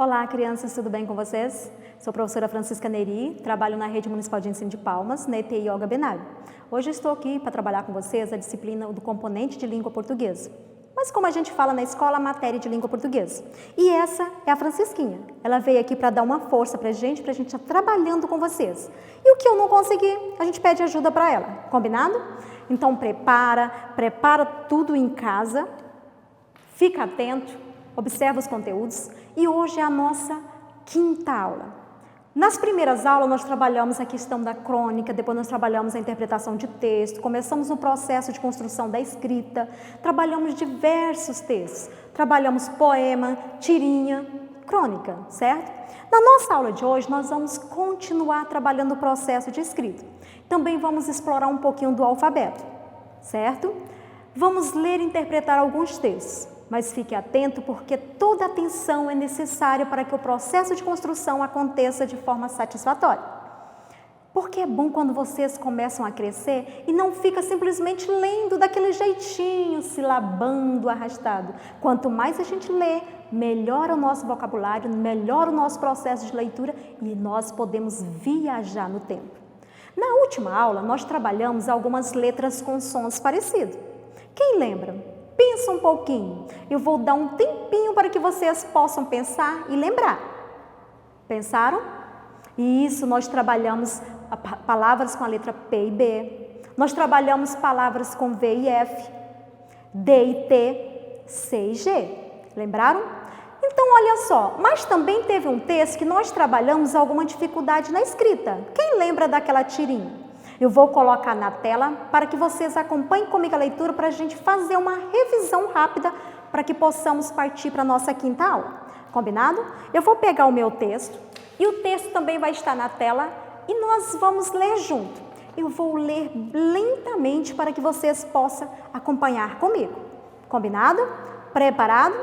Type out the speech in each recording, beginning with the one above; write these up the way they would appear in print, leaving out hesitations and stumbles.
Olá, crianças, tudo bem com vocês? Sou a professora Francisca Neri, trabalho na Rede Municipal de Ensino de Palmas, na ETI Olga Benário. Hoje estou aqui para trabalhar com vocês a disciplina do componente de língua portuguesa. Mas como a gente fala na escola, a matéria de língua portuguesa. E essa é a Francisquinha. Ela veio aqui para dar uma força para a gente estar trabalhando com vocês. E o que eu não consegui, a gente pede ajuda para ela. Combinado? Então prepara tudo em casa, fica atento, observa os conteúdos. E hoje é a nossa quinta aula. Nas primeiras aulas nós trabalhamos a questão da crônica, depois nós trabalhamos a interpretação de texto, começamos no processo de construção da escrita, trabalhamos diversos textos, trabalhamos poema, tirinha, crônica, certo? Na nossa aula de hoje nós vamos continuar trabalhando o processo de escrita. Também vamos explorar um pouquinho do alfabeto, certo? Vamos ler e interpretar alguns textos. Mas fique atento porque toda atenção é necessária para que o processo de construção aconteça de forma satisfatória. Porque é bom quando vocês começam a crescer e não fica simplesmente lendo daquele jeitinho, silabando, arrastado. Quanto mais a gente lê, melhora o nosso vocabulário, melhora o nosso processo de leitura e nós podemos viajar no tempo. Na última aula, nós trabalhamos algumas letras com sons parecidos. Quem lembra? Pensa um pouquinho. Eu vou dar um tempinho para que vocês possam pensar e lembrar. Pensaram? E isso, nós trabalhamos palavras com a letra P e B. Nós trabalhamos palavras com V e F, D e T, C e G. Lembraram? Então, olha só. Mas também teve um texto que nós trabalhamos alguma dificuldade na escrita. Quem lembra daquela tirinha? Eu vou colocar na tela para que vocês acompanhem comigo a leitura para a gente fazer uma revisão rápida para que possamos partir para a nossa quinta aula. Combinado? Eu vou pegar o meu texto e o texto também vai estar na tela e nós vamos ler junto. Eu vou ler lentamente para que vocês possam acompanhar comigo. Combinado? Preparado?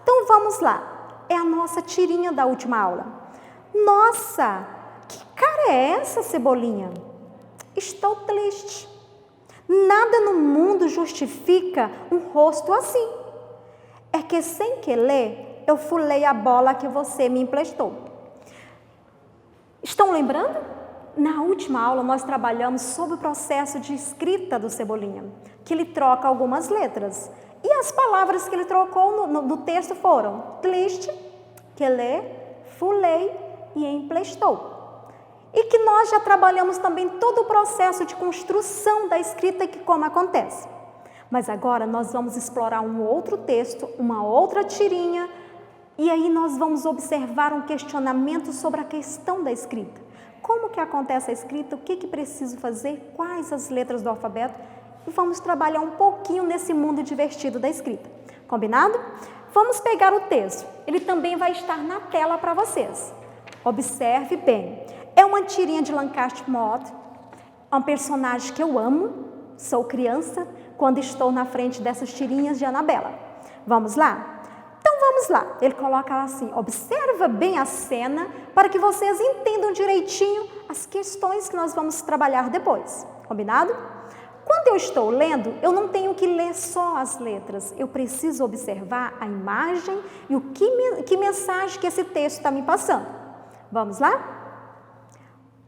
Então vamos lá. É a nossa tirinha da última aula. Nossa, que cara é essa, Cebolinha? Estou triste. Nada no mundo justifica um rosto assim. É que sem querer, eu fulei a bola que você me emprestou. Estão lembrando? Na última aula, nós trabalhamos sobre o processo de escrita do Cebolinha, que ele troca algumas letras. E as palavras que ele trocou no texto foram triste, querer, fulei e emprestou. E que nós já trabalhamos também todo o processo de construção da escrita que como acontece. Mas agora nós vamos explorar um outro texto, uma outra tirinha, e aí nós vamos observar um questionamento sobre a questão da escrita. Como que acontece a escrita, o que preciso fazer, quais as letras do alfabeto, e vamos trabalhar um pouquinho nesse mundo divertido da escrita. Combinado? Vamos pegar o texto, ele também vai estar na tela para vocês. Observe bem. É uma tirinha de Lancaster Maud, um personagem que eu amo, sou criança, quando estou na frente dessas tirinhas de Anabela. Vamos lá? Então vamos lá. Ele coloca assim, observa bem a cena para que vocês entendam direitinho as questões que nós vamos trabalhar depois. Combinado? Quando eu estou lendo, eu não tenho que ler só as letras, eu preciso observar a imagem e que mensagem que esse texto está me passando. Vamos lá?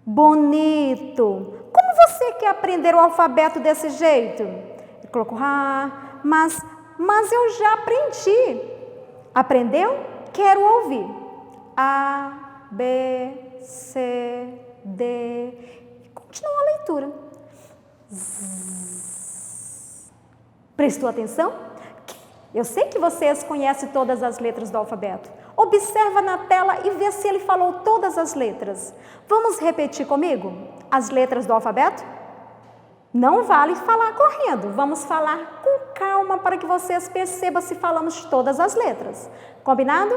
Bonito! Como você quer aprender o alfabeto desse jeito? Ele colocou, mas eu já aprendi. Aprendeu? Quero ouvir. A, B, C, D. Continua a leitura. Prestou atenção? Eu sei que vocês conhecem todas as letras do alfabeto. Observa na tela e vê se ele falou todas as letras. Vamos repetir comigo as letras do alfabeto? Não vale falar correndo. Vamos falar com calma para que vocês percebam se falamos todas as letras. Combinado?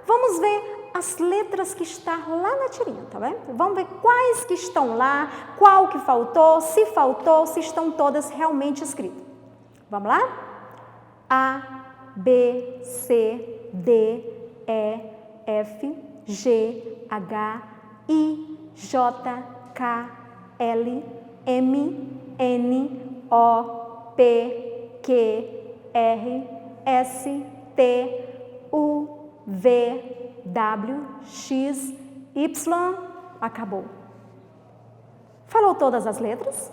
Vamos ver as letras que estão lá na tirinha, tá bem? Vamos ver quais que estão lá, qual que faltou, se estão todas realmente escritas. Vamos lá? A, B, C, D, E, F, G, H, I, J, K, L, M, N, O, P, Q, R, S, T, U, V, W, X, Y, acabou. Falou todas as letras?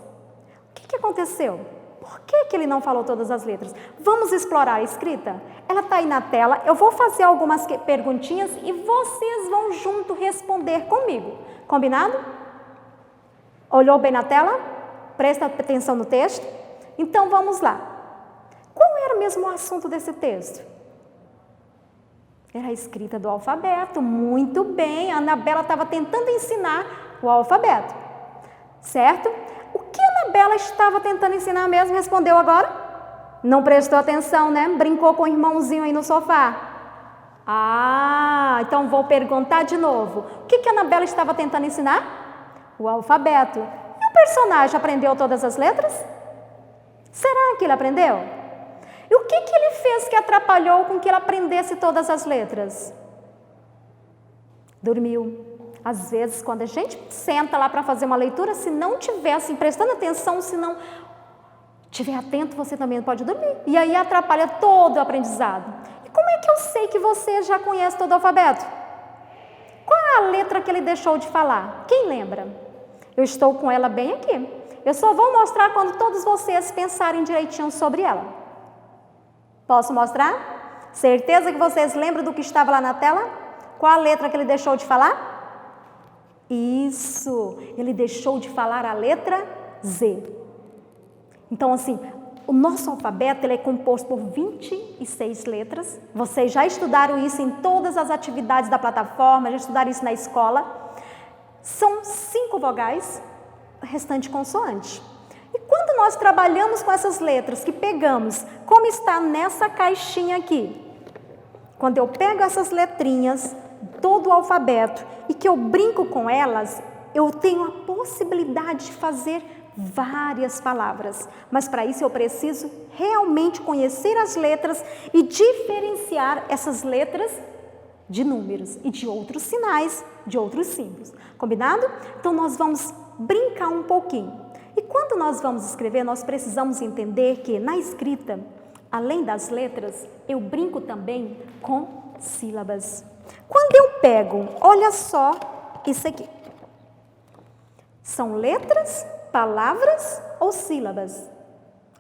O que aconteceu? Por que ele não falou todas as letras? Vamos explorar a escrita? Ela está aí na tela, eu vou fazer algumas perguntinhas e vocês vão junto responder comigo. Combinado? Olhou bem na tela? Presta atenção no texto? Então vamos lá. Qual era mesmo o assunto desse texto? Era a escrita do alfabeto. Muito bem, a Anabela estava tentando ensinar o alfabeto. Certo? O que a Anabela estava tentando ensinar mesmo? Respondeu agora? Não prestou atenção, né? Brincou com o irmãozinho aí no sofá. Então vou perguntar de novo. O que a Anabela estava tentando ensinar? O alfabeto. E o personagem aprendeu todas as letras? Será que ele aprendeu? E o que ele fez que atrapalhou com que ele aprendesse todas as letras? Dormiu. Às vezes, quando a gente senta lá para fazer uma leitura, se não tiver assim, prestando atenção, se não estiver atento, você também pode dormir. E aí atrapalha todo o aprendizado. E como é que eu sei que você já conhece todo o alfabeto? Qual é a letra que ele deixou de falar? Quem lembra? Eu estou com ela bem aqui. Eu só vou mostrar quando todos vocês pensarem direitinho sobre ela. Posso mostrar? Certeza que vocês lembram do que estava lá na tela? Qual a letra que ele deixou de falar? Isso, ele deixou de falar a letra Z. Então, assim, o nosso alfabeto ele é composto por 26 letras. Vocês já estudaram isso em todas as atividades da plataforma, já estudaram isso na escola. São 5 vogais, o restante consoante. E quando nós trabalhamos com essas letras que pegamos, como está nessa caixinha aqui, quando eu pego essas letrinhas, todo o alfabeto, e que eu brinco com elas, eu tenho a possibilidade de fazer várias palavras. Mas para isso eu preciso realmente conhecer as letras e diferenciar essas letras de números e de outros sinais, de outros símbolos. Combinado? Então nós vamos brincar um pouquinho. E quando nós vamos escrever, nós precisamos entender que na escrita, além das letras, eu brinco também com sílabas. Quando eu pego, olha só isso aqui. São letras, palavras ou sílabas?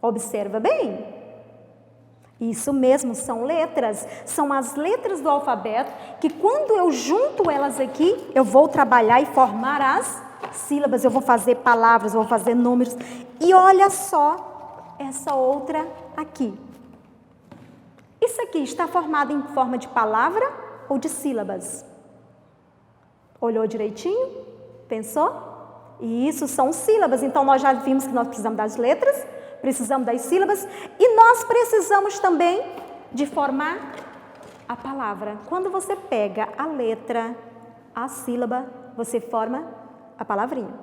Observa bem. Isso mesmo, são letras. São as letras do alfabeto que quando eu junto elas aqui, eu vou trabalhar e formar as sílabas. Eu vou fazer palavras, eu vou fazer números. E olha só essa outra aqui. Isso aqui está formado em forma de palavra ou de sílabas? Olhou direitinho? Pensou? E isso são sílabas. Então, nós já vimos que nós precisamos das letras, precisamos das sílabas e nós precisamos também de formar a palavra. Quando você pega a letra, a sílaba, você forma a palavrinha.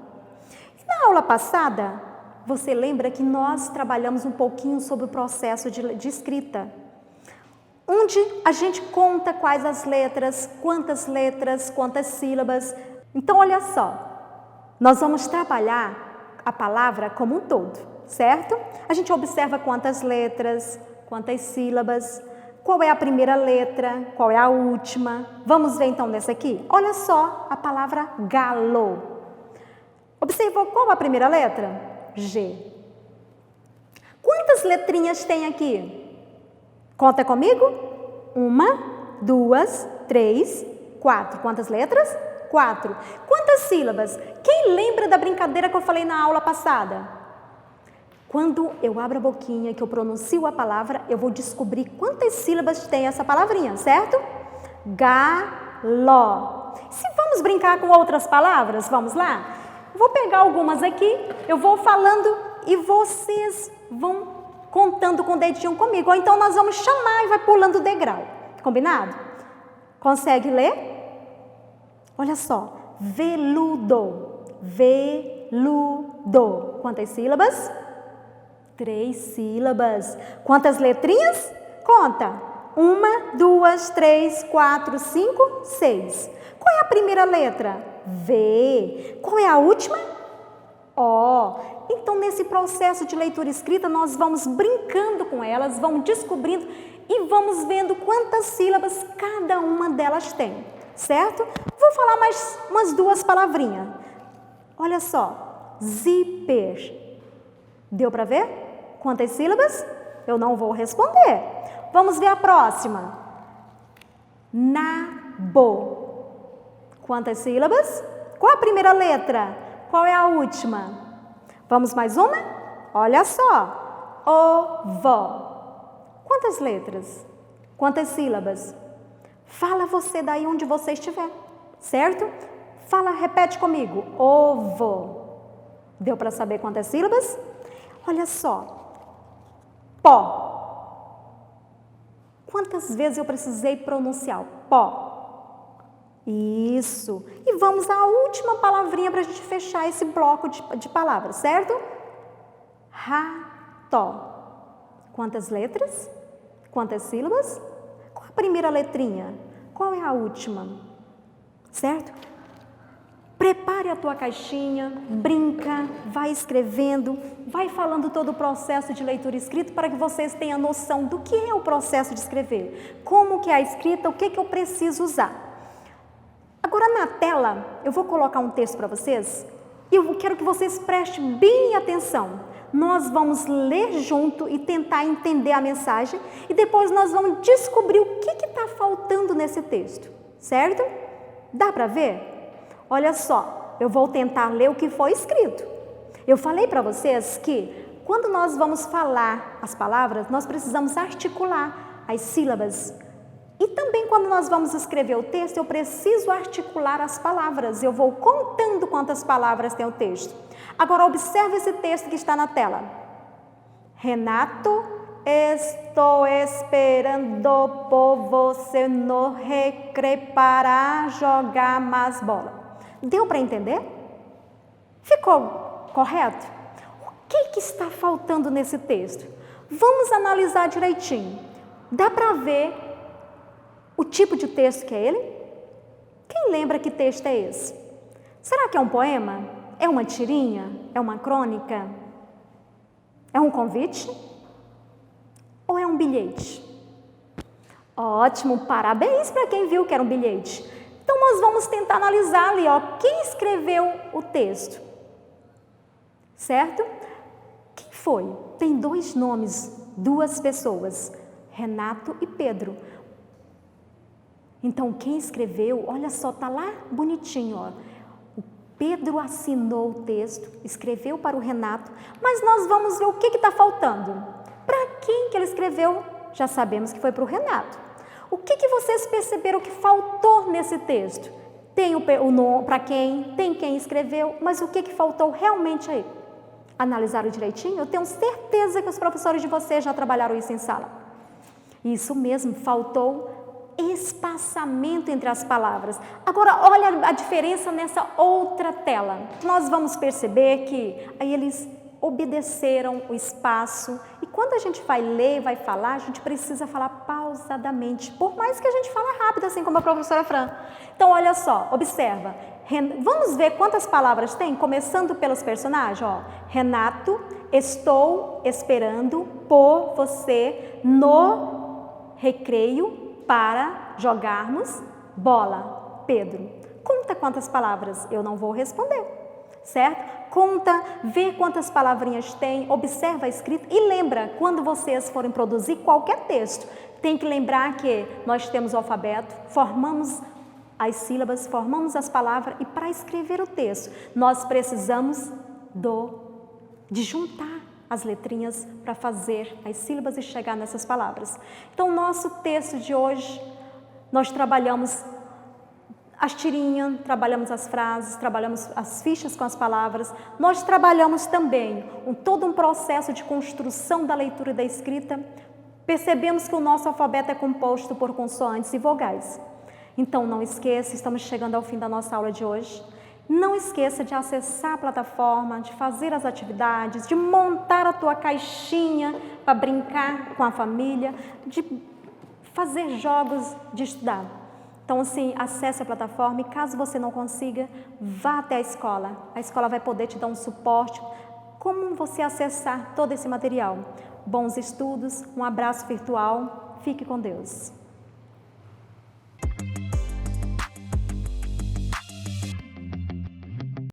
E na aula passada, você lembra que nós trabalhamos um pouquinho sobre o processo de escrita, onde a gente conta quais as letras, quantas sílabas. Então, olha só, nós vamos trabalhar a palavra como um todo, certo? A gente observa quantas letras, quantas sílabas, qual é a primeira letra, qual é a última. Vamos ver então nessa aqui? Olha só a palavra galo. Observou qual a primeira letra? G. Quantas letrinhas tem aqui? Conta comigo. 1, 2, 3, 4. Quantas letras? 4. Quantas sílabas? Quem lembra da brincadeira que eu falei na aula passada? Quando eu abro a boquinha, que eu pronuncio a palavra, eu vou descobrir quantas sílabas tem essa palavrinha, certo? Galo. Se vamos brincar com outras palavras, vamos lá? Vou pegar algumas aqui, eu vou falando e vocês vão contando com o dedinho comigo. Ou então nós vamos chamar e vai pulando o degrau. Combinado? Consegue ler? Olha só. Veludo. Veludo. Quantas sílabas? 3 sílabas. Quantas letrinhas? Conta. 1, 2, 3, 4, 5, 6. Qual é a primeira letra? V. Qual é a última? O. Então, nesse processo de leitura e escrita, nós vamos brincando com elas, vamos descobrindo e vamos vendo quantas sílabas cada uma delas tem. certo? Vou falar mais umas 2 palavrinhas. Olha só, zíper. Deu para ver quantas sílabas? Eu não vou responder. Vamos ver a próxima. Nabo. Quantas sílabas? Qual a primeira letra? Qual é a última? Vamos mais uma? Olha só. Ovo. Quantas letras? Quantas sílabas? Fala você daí onde você estiver, certo? Fala, repete comigo. Ovo. Deu para saber quantas sílabas? Olha só. Pó. Quantas vezes eu precisei pronunciar o pó? Isso. E vamos à última palavrinha para a gente fechar esse bloco de palavras, certo? Rato. Quantas letras? Quantas sílabas? Qual a primeira letrinha? Qual é a última? Certo? Prepare a tua caixinha, brinca, vai escrevendo, vai falando todo o processo de leitura e escrita para que vocês tenham noção do que é o processo de escrever, como que é a escrita, o que eu preciso usar. Agora na tela, eu vou colocar um texto para vocês e eu quero que vocês prestem bem atenção. Nós vamos ler junto e tentar entender a mensagem e depois nós vamos descobrir o que está faltando nesse texto, certo? Dá para ver? Olha só, eu vou tentar ler o que foi escrito. Eu falei para vocês que quando nós vamos falar as palavras, nós precisamos articular as sílabas. E também quando nós vamos escrever o texto, eu preciso articular as palavras. Eu vou contando quantas palavras tem o texto. Agora, observe esse texto que está na tela. Renato, estou esperando por você no recreio para jogar mais bola. Deu para entender? Ficou correto? O que está faltando nesse texto? Vamos analisar direitinho. Dá para ver o tipo de texto que é ele? Quem lembra que texto é esse? Será que é um poema? É uma tirinha? É uma crônica? É um convite? Ou é um bilhete? Ótimo, parabéns para quem viu que era um bilhete. Então, nós vamos tentar analisar ali, ó, quem escreveu o texto, certo? Quem foi? Tem 2 nomes, 2 pessoas, Renato e Pedro. Então, quem escreveu, olha só, tá lá bonitinho, ó. O Pedro assinou o texto, escreveu para o Renato, mas nós vamos ver o que está faltando. Para quem que ele escreveu? Já sabemos que foi para o Renato. O que vocês perceberam que faltou nesse texto? Tem o nome para quem, tem quem escreveu, mas o que faltou realmente aí? Analisaram direitinho? Eu tenho certeza que os professores de vocês já trabalharam isso em sala. Isso mesmo, faltou espaçamento entre as palavras. Agora, olha a diferença nessa outra tela. Nós vamos perceber que aí eles obedeceram o espaço. E quando a gente vai ler, vai falar, a gente precisa falar pausadamente, por mais que a gente fale rápido, assim como a professora Fran. Então, olha só, observa. Vamos ver quantas palavras tem, começando pelos personagens. Ó. Renato, estou esperando por você no recreio para jogarmos bola. Pedro, conta quantas palavras. Eu não vou responder, certo? Conta, vê quantas palavrinhas tem, observa a escrita e lembra, quando vocês forem produzir qualquer texto, tem que lembrar que nós temos o alfabeto, formamos as sílabas, formamos as palavras e para escrever o texto, nós precisamos de juntar as letrinhas para fazer as sílabas e chegar nessas palavras. Então, nosso texto de hoje, nós trabalhamos as tirinhas, trabalhamos as frases, trabalhamos as fichas com as palavras. Nós trabalhamos também todo um processo de construção da leitura e da escrita. Percebemos que o nosso alfabeto é composto por consoantes e vogais. Então, não esqueça, estamos chegando ao fim da nossa aula de hoje. Não esqueça de acessar a plataforma, de fazer as atividades, de montar a tua caixinha para brincar com a família, de fazer jogos, de estudar. Então, assim, acesse a plataforma e caso você não consiga, vá até a escola. A escola vai poder te dar um suporte, como você acessar todo esse material. Bons estudos, um abraço virtual, fique com Deus.